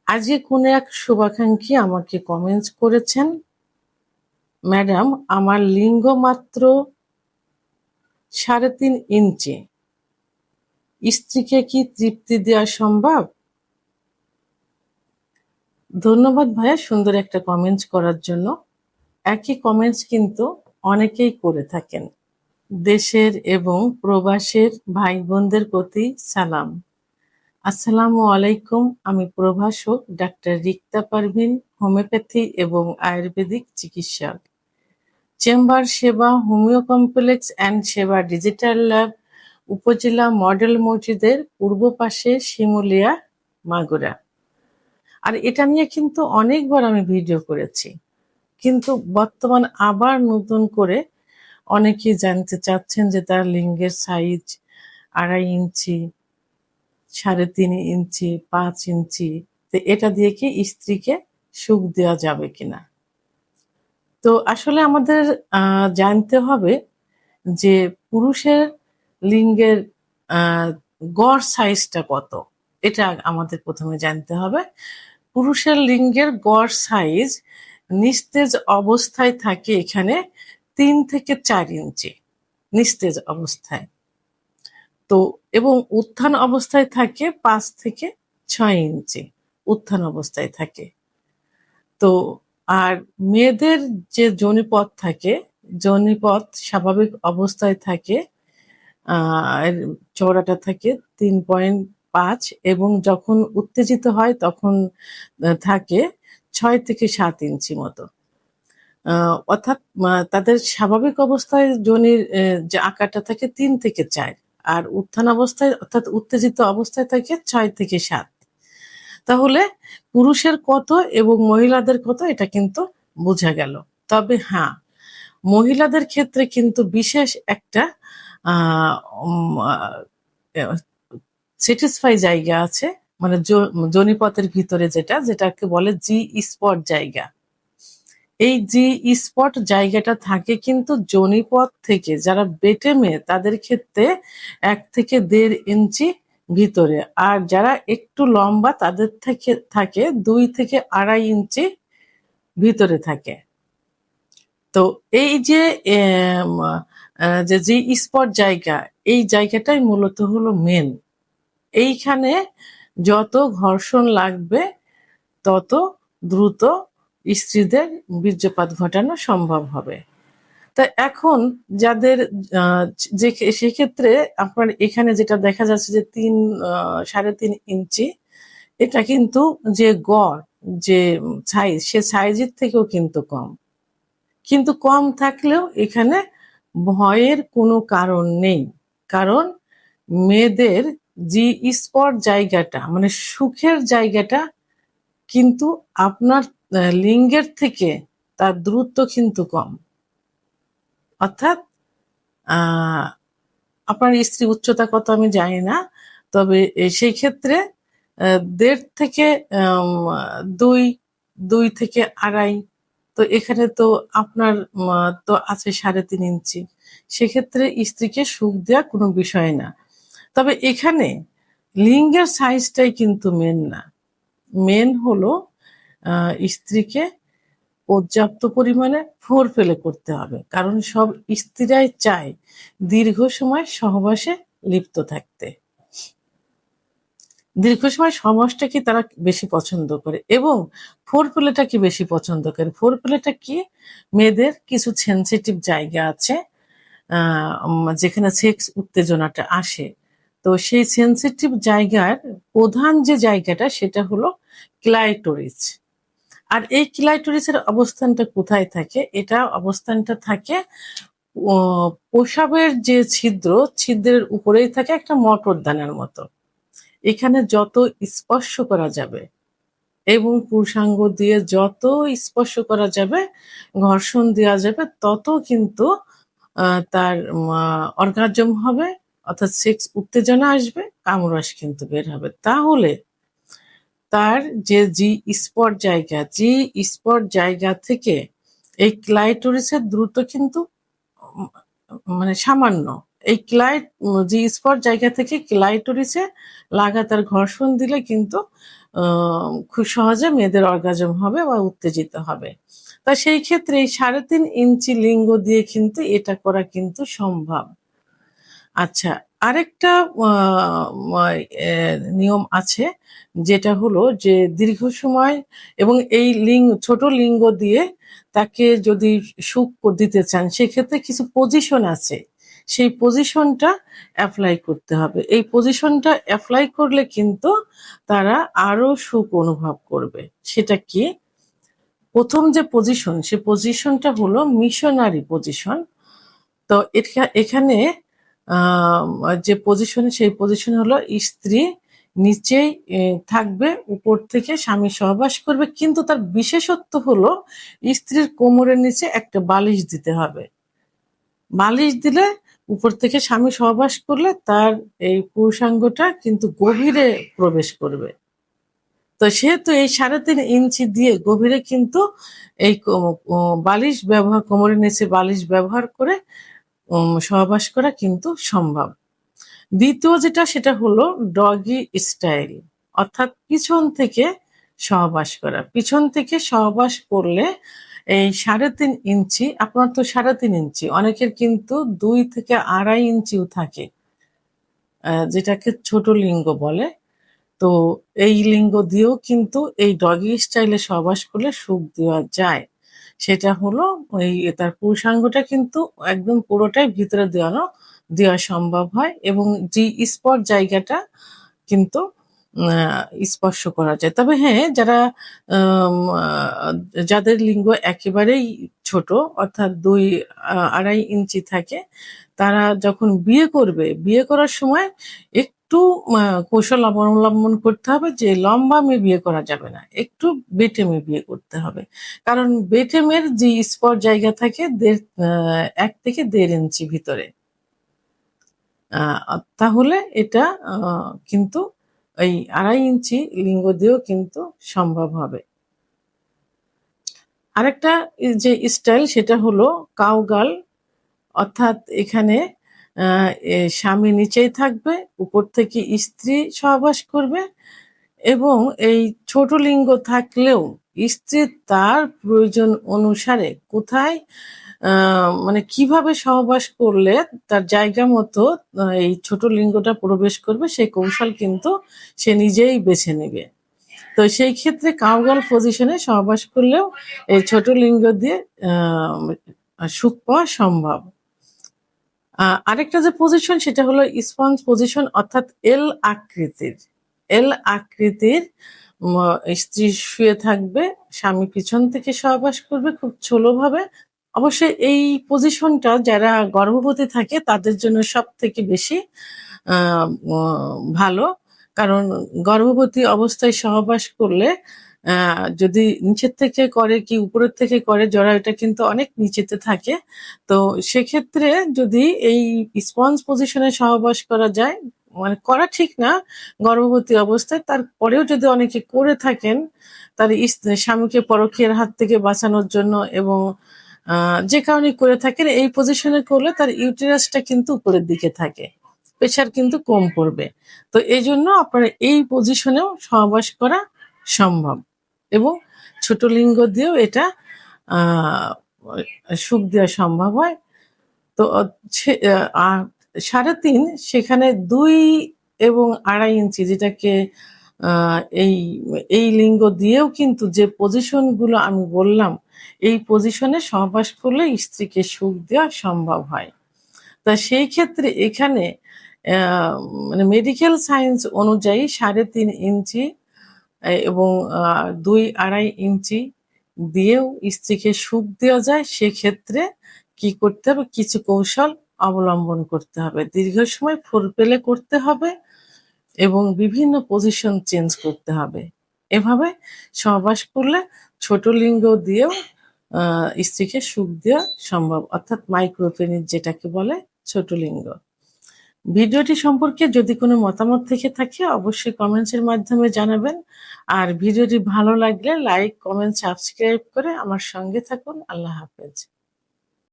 আজকে কোন এক শুভাকাঙ্ক্ষী আমাকে কমেন্টস করেছেন, ম্যাডাম আমার লিঙ্গ মাত্র 3.5 ইঞ্চি, স্ত্রীকে কি তৃপ্তি দেওয়া সম্ভব? ধন্যবাদ ভাইয়া সুন্দর একটা কমেন্টস করার জন্য। একই কমেন্টস কিন্তু অনেকেই করে থাকেন। দেশের এবং প্রবাসের ভাই বোনদের প্রতি সালাম। আসসালামু আলাইকুম। আমি প্রভাষক ডাক্তার রিক্তা পারভিন, হোমিওপ্যাথি এবং আয়ুর্বেদিক চিকিৎসক। চেম্বার সেবা, হোমিও কমপ্লেক্স অ্যান্ড সেবা ডিজিটাল ল্যাব, উপজেলা মডেল মসজিদের পূর্ব পাশে, শিমুলিয়া, মাগুরা। আর এটা নিয়ে কিন্তু অনেকবার আমি ভিডিও করেছি, কিন্তু বর্তমান আবার নতুন করে অনেকেই জানতে চাচ্ছেন যে তার লিঙ্গের সাইজ 2.5 ইঞ্চি, 3.5 ইঞ্চি, 5 ইঞ্চি, তো এটা দিয়ে কি স্ত্রীকে সুখ দেওয়া যাবে কিনা। তো আসলে আমাদের জানতে হবে যে পুরুষের লিঙ্গের গড় সাইজটা কত, এটা আমাদের প্রথমে জানতে হবে। পুরুষের লিঙ্গের গড় সাইজ নিস্তেজ অবস্থায় থাকে এখানে 3 থেকে 4 ইঞ্চি নিস্তেজ অবস্থায়, তো এবং উত্থান অবস্থায় থাকে 5 থেকে 6 ইঞ্চি উত্থান অবস্থায় থাকে। তো আর মেয়েদের যে যোনিপথ থাকে, যোনিপথ স্বাভাবিক অবস্থায় থাকে, চওড়াটা থাকে 3.5 এবং যখন উত্তেজিত হয় তখন থাকে 6 থেকে 7 ইঞ্চি মতো। অর্থাৎ তাদের স্বাভাবিক অবস্থায় যোনির যে আকারটা থাকে 3 থেকে 4, আর উত্থান অবস্থায় অর্থাৎ উত্তেজিত অবস্থায় থাকে 6 থেকে 7। তাহলে পুরুষের কত এবং মহিলাদের কত এটা কিন্তু বোঝা গেল। তবে হ্যাঁ, মহিলাদের ক্ষেত্রে কিন্তু বিশেষ একটা স্যাটিসফাই জায়গা আছে, মানে যোনিপথের ভিতরে যেটাকে বলে জি স্পট জায়গা। এই জি স্পট জায়গাটা থাকে কিন্তু যোনিপথ থেকে যারা বেটে মেয়ে তাদের ক্ষেত্রে 1 থেকে 1.5 ইঞ্চি ভিতরে, আর যারা একটু লম্বা তাদের থেকে থাকে 2 থেকে 2.5 ইঞ্চি ভিতরে থাকে। তো এই যে জি স্পট জায়গা, এই জায়গাটাই মূলত হলো মেন। এইখানে যত ঘর্ষণ লাগবে তত দ্রুত স্ত্রীদের বীর্যপাত ঘটানো সম্ভব হবে। তা এখন যাদের যে সেক্ষেত্রে আপনার এখানে যেটা দেখা যাচ্ছে যে 3.5 ইঞ্চি, এটা কিন্তু যে গড় যে সাইজ, সে সাইজের থেকেও কিন্তু কম। কিন্তু কম থাকলেও এখানে ভয়ের কোনো কারণ নেই, কারণ মেয়েদের জি স্পট জায়গাটা মানে সুখের জায়গাটা কিন্তু আপনার লিঙ্গের থেকে তার দূরত্ব কিন্তু কম। অর্থাৎ আপনার স্ত্রী উচ্চতা কত আমি জানি না, তবে সেই ক্ষেত্রে 1.5 থেকে 2 থেকে 2.5, তো এখানে তো আপনার তো আছে 3.5 ইঞ্চি, সেক্ষেত্রে স্ত্রীকে সুখ দেওয়া কোনো বিষয় না। তবে এখানে লিঙ্গের সাইজটাই কিন্তু মেন না, মেন হলো স্ত্রীকে পর্যাপ্ত পরিমাণে ফোরপ্লে করতে হবে, কারণ সব স্ত্রীরাই চায় দীর্ঘ সময় সহবাসে লিপ্ত থাকতে। দীর্ঘ সময় সহবাসটাকে তারা বেশি পছন্দ করে এবং ফোরপ্লেটাকে বেশি পছন্দ করে। ফোরপ্লেটা কি, মেয়েদের কিছু সেনসিটিভ জায়গা আছে যেখানে সেক্স উত্তেজনাটা আসে, তো সেই সেনসিটিভ জায়গার প্রধান যে জায়গাটা সেটা হলো ক্লাইটোরিস। আর এই ক্লাইটোরিসের অবস্থানটা কোথায় থাকে? এটা অবস্থানটা থাকে প্রসাবের যে ছিদ্রের উপরেই থাকে একটা মটরদানার মতো। এখানে যত স্পর্শ করা যাবে এবং পুরুষাঙ্গ দিয়ে যত স্পর্শ করা যাবে, ঘর্ষণ দেওয়া যাবে, তত কিন্তু তার অর্গাজম হবে, অর্থাৎ সেক্স উত্তেজনা আসবে, কামরস কিন্তু বের হবে। তাহলে তার যে জি স্পট জায়গা থেকে এই ক্লাইটোরিসের দ্রুত কিন্তু মানে সামান্য, এই জি স্পট জায়গা থেকে ক্লাইটোরিসে লাগাতার ঘর্ষণ দিলে কিন্তু খুব সহজে মেয়েদের অর্গাজম হবে বা উত্তেজিত হবে। তা সেই ক্ষেত্রে এই 3.5 ইঞ্চি লিঙ্গ দিয়ে কিন্তু এটা করা কিন্তু সম্ভব। আচ্ছা, আরেকটা আ মা এ নিয়ম আছে, যেটা হলো যে দীর্ঘ সময় এবং এই ছোট লিঙ্গ দিয়ে তাকে যদি সুখ দিতে চান, সেক্ষেত্রে কিছু পজিশন আছে। সেই পজিশনটা এপ্লাই করতে হবে। এই পজিশনটা এপ্লাই করলে কিন্তু তারা আরো সুখ অনুভব করবে। সেটা কি? ১ম যে পজিশন, সে পজিশনটা হলো মিশনারি পজিশন। তো এখানে যে পজিশন, সেই পজিশন হলো স্ত্রী নিচেই থাকবে, উপর থেকে স্বামী সহবাস করবে, কিন্তু তার বিশেষত্ব হলো স্ত্রীর কোমরের নিচে একটা বালিশ দিতে হবে। বালিশ দিলে উপর থেকে স্বামী সহবাস করলে তার এই পুরুষাঙ্গটা কিন্তু গভীরে প্রবেশ করবে। তো সেহেতু এই 3.5 ইঞ্চি দিয়ে গভীরে কিন্তু এই বালিশ ব্যবহার, কোমরের নিচে বালিশ ব্যবহার করে সহবাস করা কিন্তু সম্ভব। দ্বিতীয় যেটা, সেটা হলো ডগি স্টাইল, অর্থাৎ পিছন থেকে সহবাস করা। পিছন থেকে সহবাস করলে এই 3.5 ইঞ্চি, আপনার তো 3.5 ইঞ্চি, অনেকের কিন্তু 2 থেকে 2.5 ইঞ্চিও থাকে, যেটাকে ছোট লিঙ্গ বলে। তো এই লিঙ্গ দিয়েও কিন্তু এই ডগি স্টাইলে সহবাস করলে সুখ দেওয়া যায়। সেটা হলো তার পুরুষাঙ্গটা কিন্তু একদম পুরোটাই ভিতরে দেওয়া সম্ভব হয়, এবং যে স্পট জায়গাটা কিন্তু স্পর্শ করা যায়। তবে হ্যাঁ, যাদের লিঙ্গ একেবারেই ছোট, অর্থাৎ 2-2.5 ইঞ্চি থাকে, তারা যখন বিয়ে করবে, বিয়ে করার সময় একটু কৌশল অবলম্বন করতে হবে যে লম্বা মেয়ে বিয়ে করা যাবে না, একটু বেঁটে মেয়ে বিয়ে করতে হবে। কারণ বেঁটে মেয়ের যে স্পট জায়গা থাকে 1 থেকে 1.5 ইঞ্চি ভিতরে। তাহলে এটা কিন্তু এই 2.5 ইঞ্চি লিঙ্গ দিয়েও কিন্তু সম্ভব হবে। আরেকটা যে স্টাইল, সেটা হলো কাউগার্ল, অর্থাৎ এখানে স্বামী নিচেই থাকবে, উপর থেকে স্ত্রী সহবাস করবে, এবং এই ছোট লিঙ্গ থাকলেও স্ত্রী তার প্রয়োজন অনুসারে কোথায় মানে কিভাবে সহবাস করলে তার জায়গা মতো এই ছোট লিঙ্গটা প্রবেশ করবে, সেই কৌশল কিন্তু সে নিজেই বেছে নেবে। তো সেই ক্ষেত্রে কাউগার্ল পজিশনে সহবাস করলেও এই ছোট লিঙ্গ দিয়ে সুখ পাওয়া সম্ভব। আরেকটা যে পজিশন, সেটা হলো স্পঞ্জ পজিশন, অর্থাৎ এল আকৃতির স্ত্রী শুয়ে থাকবে, স্বামী পিছন থেকে সহবাস করবে খুব ছোলভাবে। অবশ্যই এই পজিশনটা যারা গর্ভবতী থাকে তাদের জন্য সব থেকে বেশি ভালো, কারণ গর্ভবতী অবস্থায় সহবাস করলে যদি নিচের থেকে করে কি উপরের থেকে করে, জরায়ুটা কিন্তু অনেক নিচেতে থাকে। তো সেক্ষেত্রে যদি এই স্পঞ্জ পজিশনে সহবাস করা যায়, মানে করা ঠিক না গর্ভবতী অবস্থায়, তারপরেও যদি অনেকে করে থাকেন তার স্বামীকে পরকীয়ার হাত থেকে বাঁচানোর জন্য, এবং যে কারণে করে থাকেন, এই পজিশনে করলে তার ইউটেরাসটা কিন্তু উপরের দিকে থাকে, প্রেশার কিন্তু কম পড়বে। তো এই জন্য আপনারা এই পজিশনেও সহবাস করা সম্ভব, এবং ছোট লিঙ্গ দিয়েও এটা সুখ দেওয়া সম্ভব হয়। তো 3.5, সেখানে 2 এবং 2.5 ইঞ্চি, যেটাকে এই এই লিঙ্গ দিয়েও কিন্তু যে পজিশনগুলো আমি বললাম, এই পজিশনে সহবাস করলে স্ত্রীকে সুখ দেওয়া সম্ভব হয়। তা সেই ক্ষেত্রে এখানে মানে মেডিকেল সায়েন্স অনুযায়ী 3.5 ইঞ্চি এবং 2-2.5 ইঞ্চি দিয়েও স্ত্রীকে সুখ দেওয়া যায়। সেক্ষেত্রে কি করতে হবে? কিছু কৌশল অবলম্বন করতে হবে। দীর্ঘ সময় ফোরপ্লে করতে হবে এবং বিভিন্ন পজিশন চেঞ্জ করতে হবে। এভাবে সহবাস করলে ছোট লিঙ্গ দিয়েও স্ত্রীকে সুখ দেওয়া সম্ভব, অর্থাৎ মাইক্রোপেনিস যেটাকে বলে, ছোট লিঙ্গ। ভিডিওটি সম্পর্কে যদি কোনো মতামত থেকে থাকে অবশ্যই কমেন্টসের মাধ্যমে জানাবেন। আর ভিডিওটি ভালো লাগলে লাইক, কমেন্ট, সাবস্ক্রাইব করে আমার সঙ্গে থাকুন। আল্লাহ হাফেজ।